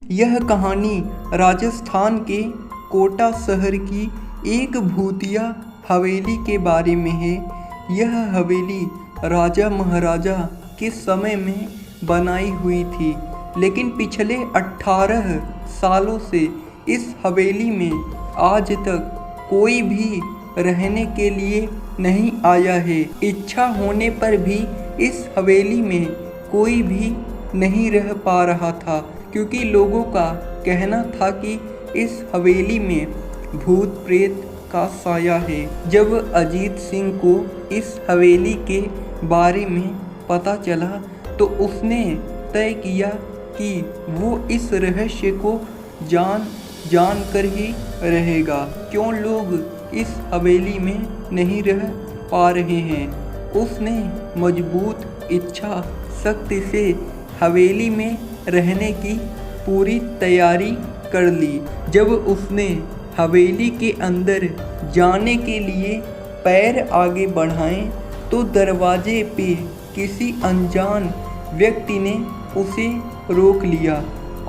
यह कहानी राजस्थान के कोटा शहर की एक भूतिया हवेली के बारे में है। यह हवेली राजा महाराजा के समय में बनाई हुई थी, लेकिन पिछले 18 सालों से इस हवेली में आज तक कोई भी रहने के लिए नहीं आया है। इच्छा होने पर भी इस हवेली में कोई भी नहीं रह पा रहा था, क्योंकि लोगों का कहना था कि इस हवेली में भूत प्रेत का साया है। जब अजीत सिंह को इस हवेली के बारे में पता चला तो उसने तय किया कि वो इस रहस्य को जान कर ही रहेगा। क्यों लोग इस हवेली में नहीं रह पा रहे हैं, उसने मजबूत इच्छा शक्ति से हवेली में रहने की पूरी तैयारी कर ली। जब उसने हवेली के अंदर जाने के लिए पैर आगे बढ़ाए तो दरवाजे पे किसी अनजान व्यक्ति ने उसे रोक लिया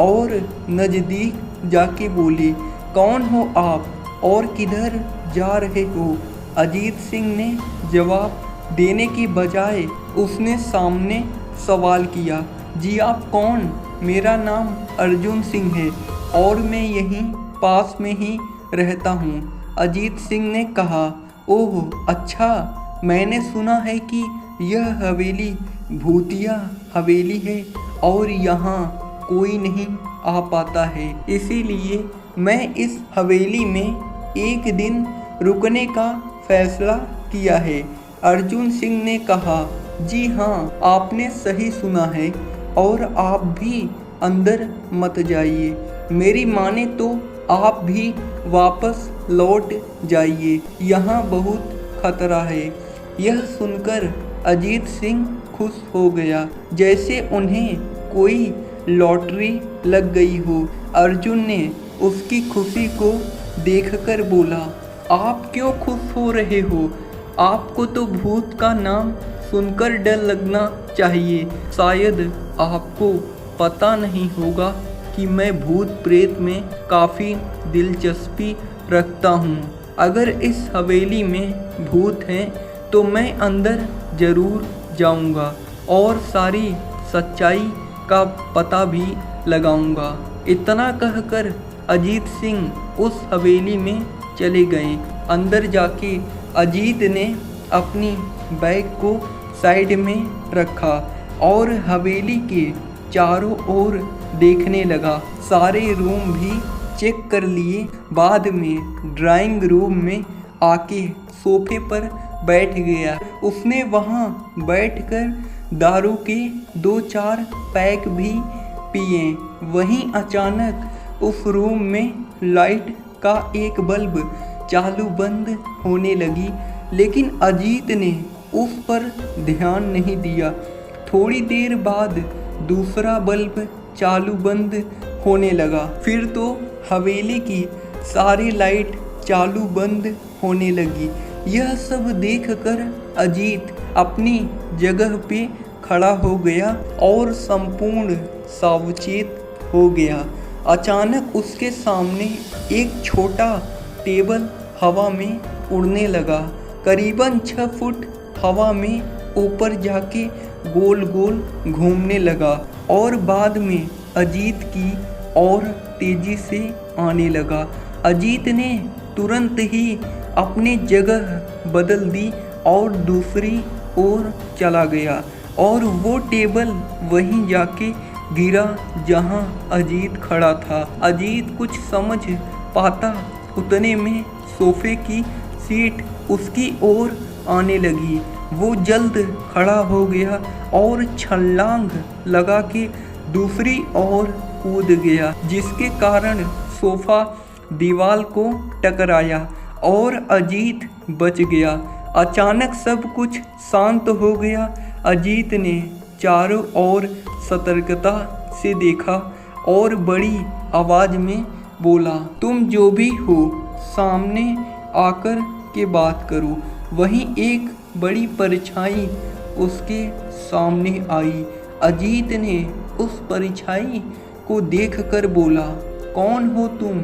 और नज़दीक जाके बोली, कौन हो आप और किधर जा रहे हो? अजीत सिंह ने जवाब देने की बजाय उसने सामने सवाल किया, जी आप कौन? मेरा नाम अर्जुन सिंह है और मैं यहीं पास में ही रहता हूँ। अजीत सिंह ने कहा, ओह अच्छा, मैंने सुना है कि यह हवेली भूतिया हवेली है और यहाँ कोई नहीं आ पाता है, इसीलिए मैं इस हवेली में एक दिन रुकने का फैसला किया है। अर्जुन सिंह ने कहा, जी हाँ, आपने सही सुना है और आप भी अंदर मत जाइए। मेरी माने तो आप भी वापस लौट जाइए, यहाँ बहुत खतरा है। यह सुनकर अजीत सिंह खुश हो गया, जैसे उन्हें कोई लॉटरी लग गई हो। अर्जुन ने उसकी खुशी को देखकर बोला, आप क्यों खुश हो रहे हो? आपको तो भूत का नाम सुनकर डर लगना चाहिए। शायद आपको पता नहीं होगा कि मैं भूत प्रेत में काफ़ी दिलचस्पी रखता हूँ। अगर इस हवेली में भूत हैं तो मैं अंदर ज़रूर जाऊँगा और सारी सच्चाई का पता भी लगाऊँगा। इतना कहकर अजीत सिंह उस हवेली में चले गए। अंदर जाके अजीत ने अपनी बैग को साइड में रखा और हवेली के चारों ओर देखने लगा। सारे रूम भी चेक कर लिए। बाद में ड्राइंग रूम में आके सोफे पर बैठ गया। उसने वहाँ बैठकर दारू के 2-4 पैक भी पिए। वहीं अचानक उस रूम में लाइट का एक बल्ब चालू बंद होने लगी, लेकिन अजीत ने उस पर ध्यान नहीं दिया। थोड़ी देर बाद दूसरा बल्ब चालू बंद होने लगा। फिर तो हवेली की सारी लाइट चालू बंद होने लगी। यह सब देखकर अजीत अपनी जगह पे खड़ा हो गया और संपूर्ण सावचेत हो गया। अचानक उसके सामने एक छोटा टेबल हवा में उड़ने लगा। करीबन 6 फुट हवा में ऊपर जाके गोल गोल घूमने लगा और बाद में अजीत की और तेजी से आने लगा। अजीत ने तुरंत ही अपनी जगह बदल दी और दूसरी ओर चला गया और वो टेबल वहीं जाके गिरा जहां अजीत खड़ा था। अजीत कुछ समझ पाता उतने में सोफे की सीट उसकी ओर आने लगी। वो जल्द खड़ा हो गया और छलांग लगा के दूसरी ओर कूद गया, जिसके कारण सोफा दीवार को टकराया और अजीत बच गया। अचानक सब कुछ शांत हो गया। अजीत ने चारों ओर सतर्कता से देखा और बड़ी आवाज़ में बोला, तुम जो भी हो सामने आकर के बात करो। वहीं एक बड़ी परछाई उसके सामने आई। अजीत ने उस परछाई को देखकर बोला, कौन हो तुम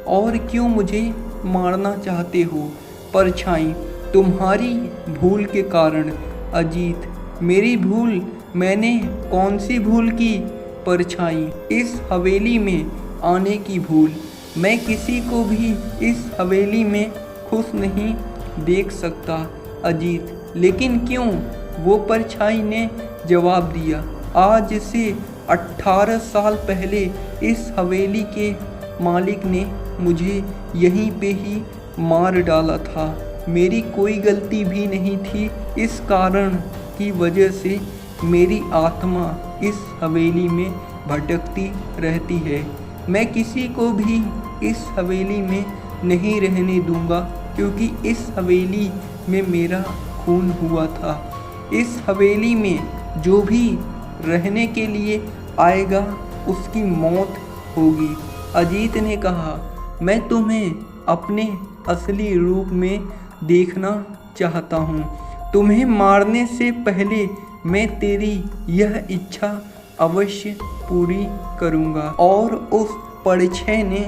और क्यों मुझे मारना चाहते हो? परछाई, तुम्हारी भूल के कारण। अजीत, मेरी भूल? मैंने कौन सी भूल की? परछाई, इस हवेली में आने की भूल। मैं किसी को भी इस हवेली में खुश नहीं देख सकता। अजीत, लेकिन क्यों? वो परछाई ने जवाब दिया, आज से 18 साल पहले इस हवेली के मालिक ने मुझे यहीं पे ही मार डाला था। मेरी कोई गलती भी नहीं थी। इस कारण की वजह से मेरी आत्मा इस हवेली में भटकती रहती है। मैं किसी को भी इस हवेली में नहीं रहने दूंगा, क्योंकि इस हवेली में मेरा खून हुआ था। इस हवेली में जो भी रहने के लिए आएगा उसकी मौत होगी। अजीत ने कहा, मैं तुम्हें अपने असली रूप में देखना चाहता हूँ। तुम्हें मारने से पहले मैं तेरी यह इच्छा अवश्य पूरी करूँगा। और उस परछाई ने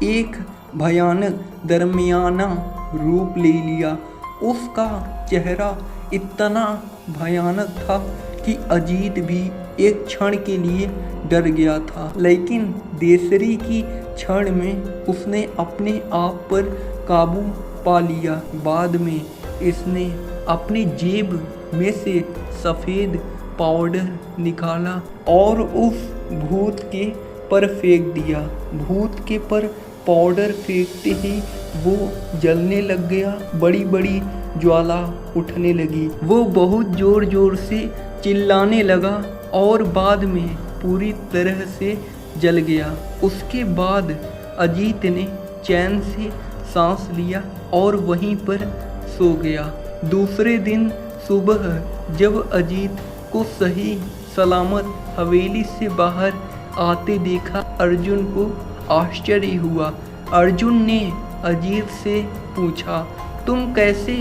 एक भयानक दरमियाना रूप ले लिया। उसका चेहरा इतना भयानक था कि अजीत भी एक क्षण के लिए डर गया था, लेकिन दूसरी की क्षण में उसने अपने आप पर काबू पा लिया। बाद में इसने अपनी जेब में से सफ़ेद पाउडर निकाला और उस भूत के पर फेंक दिया। भूत के पर पाउडर फेंकते ही वो जलने लग गया। बड़ी बड़ी ज्वाला उठने लगी। वो बहुत ज़ोर ज़ोर से चिल्लाने लगा और बाद में पूरी तरह से जल गया। उसके बाद अजीत ने चैन से सांस लिया और वहीं पर सो गया। दूसरे दिन सुबह जब अजीत को सही सलामत हवेली से बाहर आते देखा, अर्जुन को आश्चर्य हुआ। अर्जुन ने अजीत से पूछा, तुम कैसे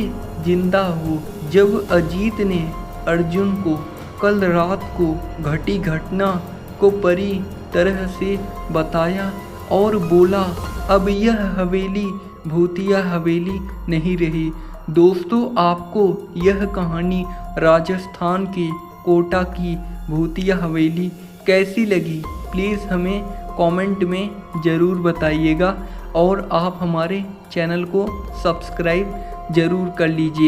जिंदा हो? जब अजीत ने अर्जुन को कल रात को घटी घटना को पूरी तरह से बताया और बोला, अब यह हवेली भूतिया हवेली नहीं रही। दोस्तों, आपको यह कहानी राजस्थान के कोटा की भूतिया हवेली कैसी लगी? प्लीज़ हमें कमेंट में ज़रूर बताइएगा और आप हमारे चैनल को सब्सक्राइब ज़रूर कर लीजिए।